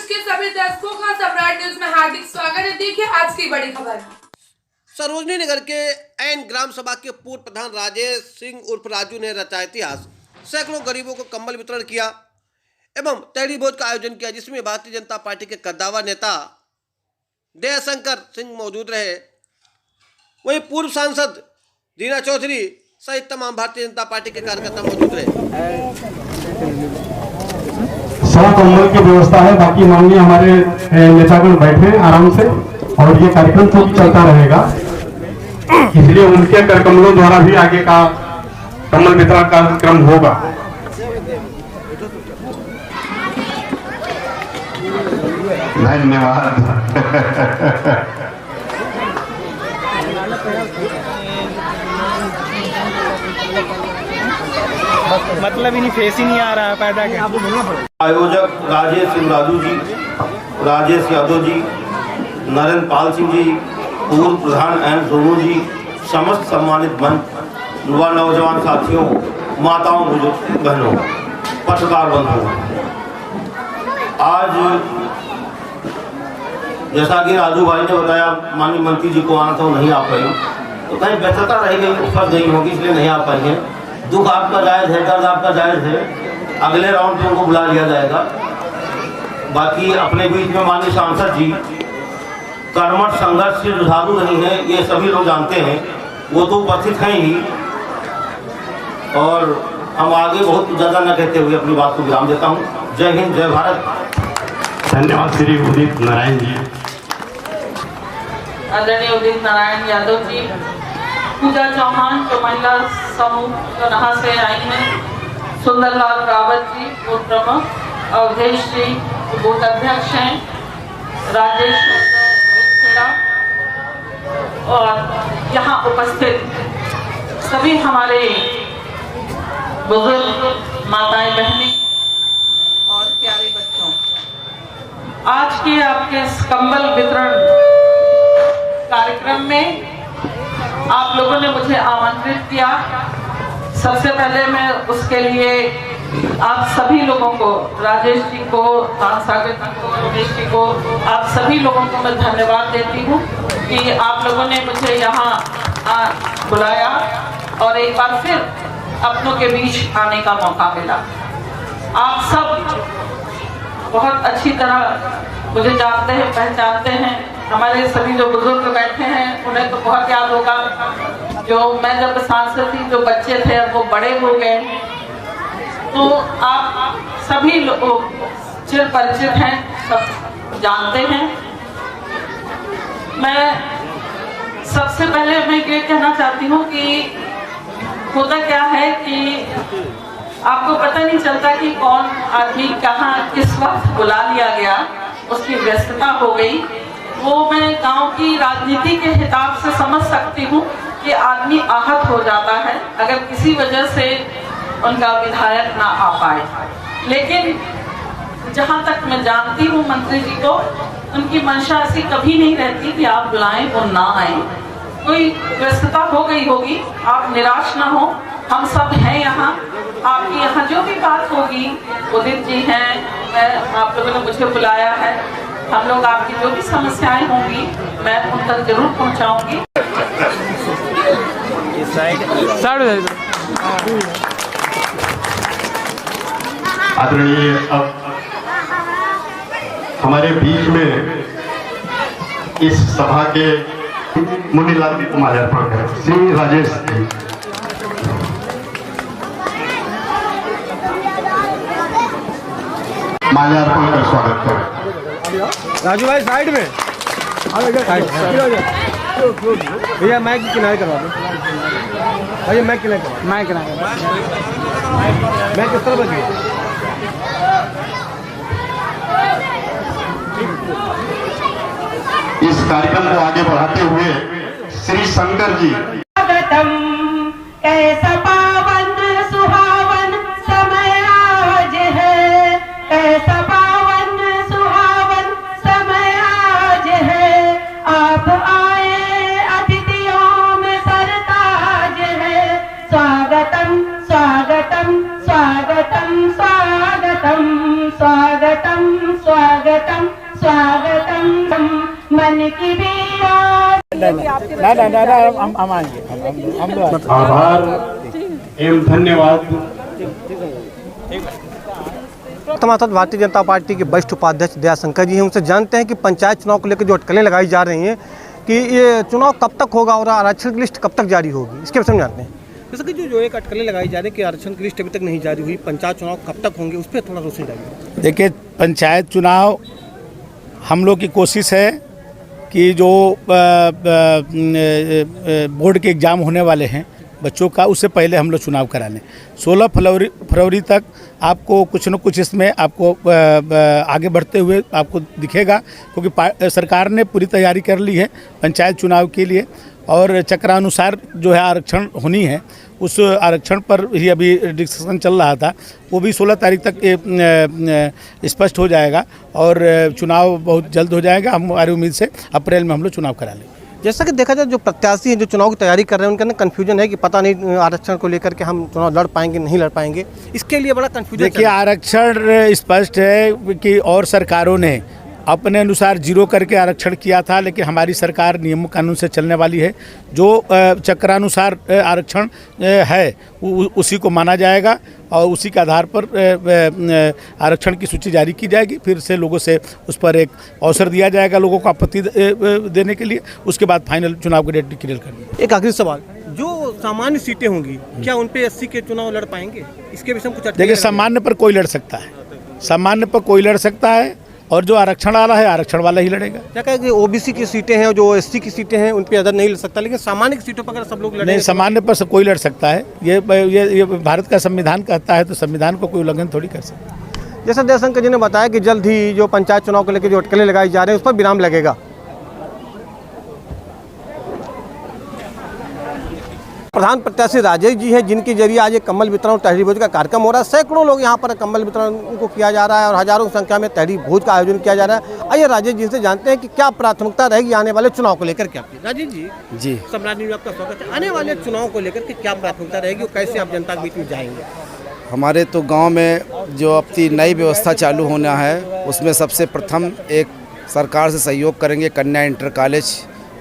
के सभी दर्शकों का सम्राट न्यूज में हार्दिक स्वागत है। देखिए आज की बड़ी खबर। सरोजनी नगर के एन ग्राम सभा के पूर्व प्रधान राजेश सिंह उर्फ राजू ने रचा इतिहास। सैकड़ों गरीबों को कंबल वितरण किया एवं तहरी भोज का आयोजन किया, जिसमें भारतीय जनता पार्टी के कद्दावर नेता दयाशंकर सिंह मौजूद रहे। वहीं पूर्व सांसद रीना चौधरी सहित तमाम भारतीय जनता पार्टी के कार्यकर्ता मौजूद रहे। 100 कंबल की व्यवस्था है। बाकी माननीय हमारे नेतागण बैठे आराम से और ये कार्यक्रम तो चलता रहेगा, इसलिए उनके कर कमलों द्वारा भी आगे का कमल वितरण कार्यक्रम होगा। धन्यवाद। मतलब इन्हीं फेस ही नहीं आ रहा है पैदा के। आयोजक राजेश सिंह राजू जी, राजेश यादव जी, नरेंद्र पाल सिंह जी, पूर्व प्रधान एन सोनू जी, समस्त सम्मानित मंच व नौजवान साथियों, माताओं, बुजुर्ग बहनों, पत्रकार बंधुओं, आज जैसा कि राजू भाई ने बताया माननीय मंत्री जी को आना था, वो नहीं आ पाई, तो कहीं व्यस्तता रह गई, फंस गई होगी, इसलिए नहीं आ पाई है। दुख आपका जायज़ है, दर्द आपका जायज़ है। अगले राउंड में उनको बुला लिया जाएगा। बाकी अपने बीच में माननीय सांसद जी कर्मठ संघर्ष से जुझारू नहीं है, ये सभी लोग जानते हैं, वो तो उपस्थित हैं ही। और हम आगे बहुत ज़्यादा न कहते हुए अपनी बात को विराम देता हूँ। जय हिंद, जय भारत। धन्यवाद श्री उदित नारायण जी। आदरणीय उदित नारायण यादव जी, पूजा चौहान जो महिला समूह कन्हा से आई हैं, सुंदरलाल रावत जी बूथ प्रमुख, अवधेश जी बूथ अध्यक्ष हैं, राजेश खेड़ा और यहाँ उपस्थित सभी हमारे बुजुर्ग माताएं बहनें और प्यारे बच्चों, आज के आपके इस कंबल वितरण कार्यक्रम में आप लोगों ने मुझे आमंत्रित किया। सबसे पहले मैं उसके लिए आप सभी लोगों को, राजेश जी को, सागर जी को, रमेश जी को, आप सभी लोगों को मैं धन्यवाद देती हूँ कि आप लोगों ने मुझे यहाँ बुलाया और एक बार फिर अपनों के बीच आने का मौका मिला। आप सब बहुत अच्छी तरह मुझे जानते हैं, पहचानते हैं। हमारे सभी जो बुजुर्ग बैठे हैं उन्हें तो बहुत याद होगा, जो मैं जब सांसद थी, जो बच्चे थे अब वो बड़े हो गए। तो आप सभी लोग चिर परिचित हैं, सब जानते हैं। मैं सबसे पहले मैं ये कहना चाहती हूँ कि होता क्या है कि आपको पता नहीं चलता कि कौन आदमी कहाँ किस वक्त बुला लिया गया, उसकी व्यस्तता हो गई। वो मैं गांव की राजनीति के हिसाब से समझ सकती हूँ कि आदमी आहत हो जाता है अगर किसी वजह से उनका विधायक ना आ पाए। लेकिन जहाँ तक मैं जानती हूँ मंत्री जी को, उनकी मंशा ऐसी कभी नहीं रहती कि आप बुलाएं वो ना आए। कोई व्यस्तता हो गई होगी, आप निराश ना हो, हम सब हैं यहाँ। आपकी यहाँ जो भी बात होगी, उदित जी हैं, आप लोगों ने मुझे बुलाया है, हम लोग आपकी जो भी समस्याएं होंगी मैं उन तक जरूर पहुँचाऊंगी। आदरणीय अब हमारे बीच में इस सभा के मुनीलाल जी को माल्यार्पण करें। श्री राजेश जी, माल्यार्पण कर स्वागत करें। राजू भाई साइड में भैया, माइक किनारे करवा दो भैया, माइक किनारे करवा, माइक किनारे, मैं किस तरह बची। इस कार्यक्रम को आगे बढ़ाते हुए श्री शंकर जी। कैसा पावन सुहावन समय आज है, कैसा पावन सुहावन समय आज है। आप आए अतिथियों में सरताज है। स्वागतम स्वागतम स्वागतम स्वागतम स्वागतम स्वागतम। स्वागतम स्वागतम मन की बात। आभार एवं धन्यवाद। हमारे साथ भारतीय जनता पार्टी के वरिष्ठ उपाध्यक्ष दयाशंकर जी हैं। उनसे जानते हैं कि पंचायत चुनाव को लेकर जो अटकलें लगाई जा रही हैं कि ये चुनाव कब तक होगा और आरक्षण की लिस्ट कब तक जारी होगी, इसके बारे में जानते हैं। जैसे कि जो एक अटकलें लगाई जा रही है कि आरक्षण की लिस्ट अभी तक नहीं जारी हुई, पंचायत चुनाव कब तक होंगे, उस पर थोड़ा रोशनी डालिए। देखिए, पंचायत चुनाव हम लोग की कोशिश है कि जो बोर्ड के एग्ज़ाम होने वाले हैं बच्चों का, उससे पहले हम लोग चुनाव करा लें। 16 फरवरी तक आपको कुछ न कुछ इसमें आपको आगे बढ़ते हुए आपको दिखेगा, क्योंकि सरकार ने पूरी तैयारी कर ली है पंचायत चुनाव के लिए और चक्रानुसार जो है आरक्षण होनी है, उस आरक्षण पर ही अभी डिस्कशन चल रहा था। वो भी 16 तारीख तक स्पष्ट हो जाएगा और चुनाव बहुत जल्द हो जाएगा। हमारी उम्मीद से अप्रैल में हम लोग चुनाव करा लेंगे। जैसा कि देखा जाए, जो प्रत्याशी हैं जो चुनाव की तैयारी कर रहे हैं उनके अंदर कन्फ्यूजन है कि पता नहीं आरक्षण को लेकर के हम चुनाव लड़ पाएंगे नहीं लड़ पाएंगे, इसके लिए बड़ा कन्फ्यूजन। देखिए, आरक्षण स्पष्ट है कि और सरकारों ने अपने अनुसार जीरो करके आरक्षण किया था, लेकिन हमारी सरकार नियम कानून से चलने वाली है। जो चक्रानुसार आरक्षण है उसी को माना जाएगा और उसी के आधार पर आरक्षण की सूची जारी की जाएगी। फिर से लोगों से उस पर एक अवसर दिया जाएगा लोगों को आपत्ति देने के लिए, उसके बाद फाइनल चुनाव की डेट डिक्लेयर करेंगे। एक आखिरी सवाल, जो सामान्य सीटें होंगी क्या उन पे SC के चुनाव लड़ पाएंगे, इसके विषय में कुछ? देखिए, सामान्य पर कोई लड़ सकता है, सामान्य पर कोई लड़ सकता है और जो आरक्षण वाला है आरक्षण वाला ही लड़ेगा। क्या कहें कि OBC की सीटें हैं, जो SC की सीटें हैं, उन पे अदर नहीं लड़ सकता, लेकिन सामान्य की सीटों पर अगर सब लोग लड़ेंगे? नहीं, सामान्य पर कोई लड़ सकता है। ये भारत का संविधान कहता है, तो संविधान को कोई उल्लंघन थोड़ी कर सकता है। जैसा दयाशंकर जी ने बताया कि जल्द ही जो पंचायत चुनाव को लेकर जो अटकलें लगाई जा रहे हैं उस पर विराम लगेगा। प्रधान प्रत्याशी राजेश जी हैं, जिनके जरिए आज एक कम्बल वितरण और तहरी भोज का कार्यक्रम हो रहा है। सैकड़ों लोग यहाँ पर कम्बल वितरण उनको किया जा रहा है और हजारों की संख्या में तहरी भोज का आयोजन किया जा रहा है। आइए राजेश जी से जानते हैं कि क्या प्राथमिकता रहेगी आने वाले चुनाव को लेकर के आपकी। राजेश जी, सम्राट न्यूज़ में आपका स्वागत है। आने वाले चुनाव को लेकर के क्या प्राथमिकता रहेगी और कैसे आप जनता के बीच में जाएंगे? हमारे तो गांव में जो अपनी नई व्यवस्था चालू होना है, उसमें सबसे प्रथम एक सरकार से सहयोग करेंगे, कन्या इंटर कॉलेज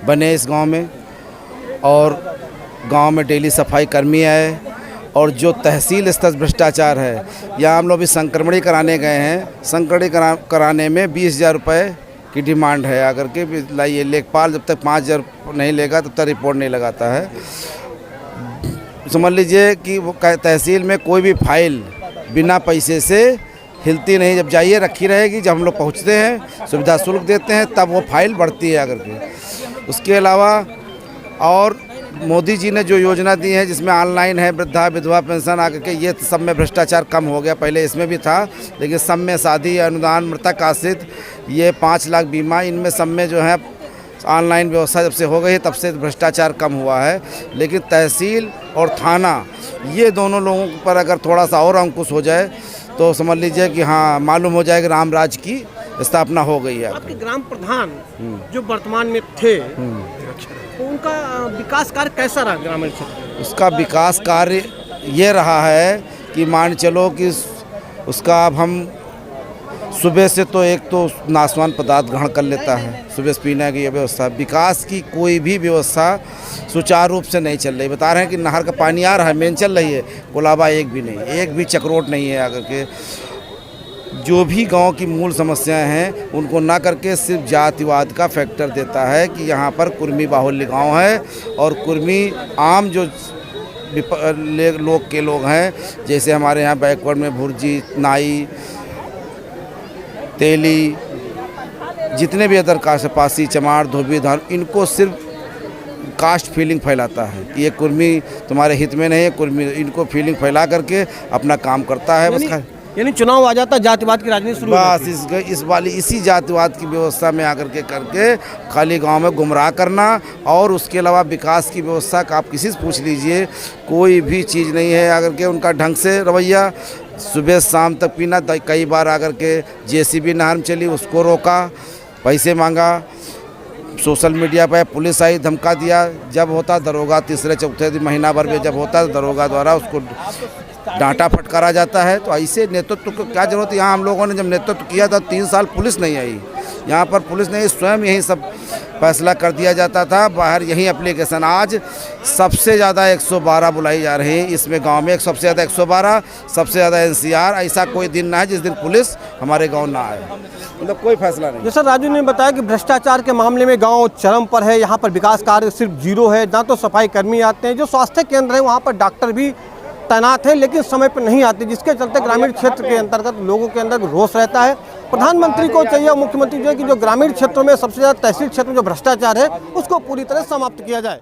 बने इस गांव में, और गांव में डेली सफाई कर्मी है, और जो तहसील स्तर भ्रष्टाचार है, यहाँ हम लोग भी संक्रमणी कराने गए हैं। संक्रमणी कराने में 20,000 रुपये की डिमांड है आकर के लाइए। लेखपाल जब तक 5,000 नहीं लेगा तब तक रिपोर्ट नहीं लगाता है। समझ लीजिए कि वो तहसील में कोई भी फाइल बिना पैसे से हिलती नहीं, जब जाइए रखी रहेगी, जब हम लोग पहुँचते हैं सुविधा शुल्क देते हैं तब वो फाइल बढ़ती है आकर के। उसके अलावा और मोदी जी ने जो योजना दी है जिसमें ऑनलाइन है, वृद्धा विधवा पेंशन आकर के, ये सब में भ्रष्टाचार कम हो गया। पहले इसमें भी था, लेकिन सब में शादी अनुदान, मृतक आश्रित, ये 5 लाख बीमा, इनमें सब में जो है ऑनलाइन व्यवस्था जब से हो गई है तब से भ्रष्टाचार कम हुआ है। लेकिन तहसील और थाना, ये दोनों लोगों पर अगर थोड़ा सा और अंकुश हो जाए तो समझ लीजिए कि हाँ, मालूम हो जाएगा राम राज की स्थापना हो गई है। आपके ग्राम प्रधान जो वर्तमान में थे, तो उनका विकास कार्य कैसा रहा ग्रामीण क्षेत्र? उसका विकास कार्य ये रहा है कि मान चलो कि उसका अब हम सुबह से तो एक तो नाशवान पदार्थ ग्रहण कर लेता है, सुबह से पीने की ये व्यवस्था, विकास की कोई भी व्यवस्था सुचारू रूप से नहीं चल रही। बता रहे हैं कि नहर का पानी आ रहा है, मेन चल रही है, कोलाबा एक भी नहीं, एक भी चक्रोट नहीं है आकर के। जो भी गांव की मूल समस्याएं हैं उनको ना करके सिर्फ जातिवाद का फैक्टर देता है कि यहाँ पर कुर्मी बाहुल्य गांव है और कुर्मी आम जो लोग हैं, जैसे हमारे यहाँ बैकवर्ड में भुर्जी, नाई, तेली, जितने भी अदर कास्ट, पासी, चमार, धोबी, धान, इनको सिर्फ कास्ट फीलिंग फैलाता है कि ये कुर्मी तुम्हारे हित में नहीं है, कुर्मी, इनको फीलिंग फैला करके अपना काम करता है। बस यानी चुनाव आ जाता, जातिवाद की राजनीति शुरू बस इसी जातिवाद की व्यवस्था में आकर के करके खाली गांव में गुमराह करना, और उसके अलावा विकास की व्यवस्था का आप किसी से पूछ लीजिए, कोई भी चीज़ नहीं है आकर के उनका ढंग से रवैया। सुबह शाम तक पीना, कई बार आकर के JCB नहर में चली, उसको रोका, पैसे मांगा, सोशल मीडिया पर पुलिस आई, धमका दिया। जब होता दरोगा तीसरे चौथे दिन, महीना भर में जब होता दरोगा द्वारा उसको डांटा फटकारा जाता है। तो ऐसे नेतृत्व को क्या जरूरत है? यहाँ हम लोगों ने जब नेतृत्व किया था 3 साल पुलिस नहीं आई, यहाँ पर पुलिस ने स्वयं यही सब फैसला कर दिया जाता था, बाहर यही एप्लीकेशन। आज सबसे ज़्यादा 112 बुलाई जा रही है इसमें गांव में, सबसे ज़्यादा 112, सबसे ज़्यादा NCR। ऐसा कोई दिन ना है जिस दिन पुलिस हमारे गांव ना आए, मतलब कोई फैसला नहीं। जैसा राजू ने बताया कि भ्रष्टाचार के मामले में गांव चरम पर है, यहाँ पर विकास कार्य सिर्फ 0 है, ना तो सफाई कर्मी आते हैं, जो स्वास्थ्य केंद्र है वहाँ पर डॉक्टर भी तैनात है लेकिन समय पर नहीं आते, जिसके चलते ग्रामीण क्षेत्र के अंतर्गत लोगों के अंदर रोष रहता है। प्रधानमंत्री को चाहिए, मुख्यमंत्री जो है कि जो ग्रामीण क्षेत्रों में सबसे ज़्यादा तहसील क्षेत्र में जो भ्रष्टाचार है उसको पूरी तरह समाप्त किया जाए।